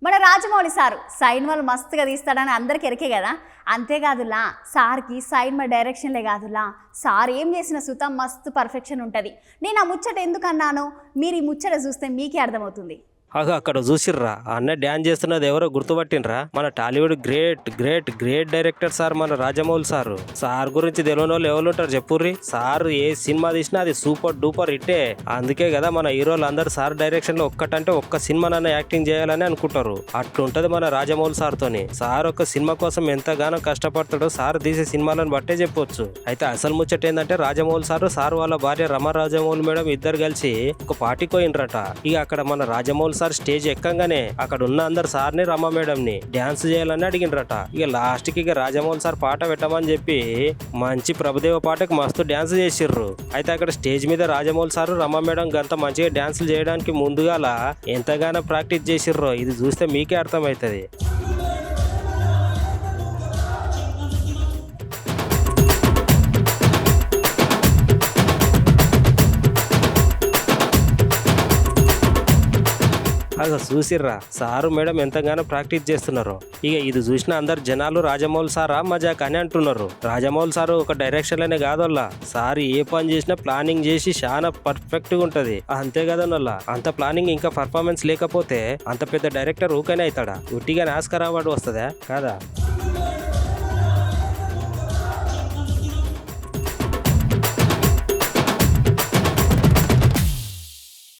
మన రాజమౌళి సారు సైన్మాలు మస్తుగా తీస్తాడని అందరికి ఎరికే కదా. అంతేకాదులా సార్కి సైన్మా డైరెక్షన్లే కాదులా సార్ ఏం చేసిన సుతం మస్తు పర్ఫెక్షన్ ఉంటుంది. నేను ఆ ముచ్చట ఎందుకన్నానో మీరు ఈ ముచ్చట చూస్తే మీకే అర్థమవుతుంది. అక్కడ చూసిర్రా అన్న డ్యాన్స్ చేస్తున్నది ఎవరో గుర్తుపట్టినరా? మన Tollywood great great great director sir మన రాజమౌళి సారు. సార్ గురించి తెలియని వాళ్ళు ఎవరు ఉంటారు చెప్పుర్రి. సార్ ఏ సినిమా తీసినా అది సూపర్ డూపర్ హిట్టే. అందుకే కదా మన హీరోలు అందరు సార్ డైరెక్షన్ లో ఒక్కటంటే ఒక్క సినిమానన్నా యాక్టింగ్ చేయాలని అనుకుంటారు. అట్లుంటది మన రాజమౌళి సార్ తోని. సార్ ఒక సినిమా కోసం ఎంతగానో కష్టపడతాడో సార్ తీసే సినిమాలను బట్టే చెప్పొచ్చు. అయితే అసలు ముచ్చట ఏంటంటే రాజమౌళి సార్ వాళ్ళ భార్య రమ రాజమౌళి మేడం ఇద్దరు కలిసి ఒక పార్టీకి పోయినరట. ఇక అక్కడ మన రాజమౌళి సార్ స్టేజ్ ఎక్కంగానే అక్కడ ఉన్న అందరు సార్ని రమ మేడం ని డాన్స్ చేయాలని అడిగినరట. ఇక లాస్ట్ కి రాజమౌళి సార్ పాట పెట్టమని చెప్పి మంచి ప్రభుదేవ పాటకు మస్తు డాన్స్ చేసిర్రు. అయితే అక్కడ స్టేజ్ మీద రాజమౌళి సార్ రమ మేడం గంత మంచిగా డాన్సులు చేయడానికి ముందుగాల ఎంతగానో ప్రాక్టీస్ చేసిర్రో ఇది చూస్తే మీకే అర్థమవుతుంది. అసలు చూసిర్రా సారు మేడం ఎంతగానో ప్రాక్టీస్ చేస్తున్నారు. ఇక ఇది చూసిన అందరు జనాలు రాజమౌళి సారా మజాక్ అని అంటున్నారు. రాజమౌళి సారు ఒక డైరెక్షన్ లోనే కాదోల్లా సార్ ఏ పని చేసినా ప్లానింగ్ చేసి చాలా పర్ఫెక్ట్ గా ఉంటది. అంతే కదనోల్లా అంత ప్లానింగ్ ఇంకా పర్ఫార్మెన్స్ లేకపోతే అంత పెద్ద డైరెక్టర్ ఊకనే అవుతాడా? ఉట్టిగా ఆస్కార్ అవార్డు వస్తుందా కాదా?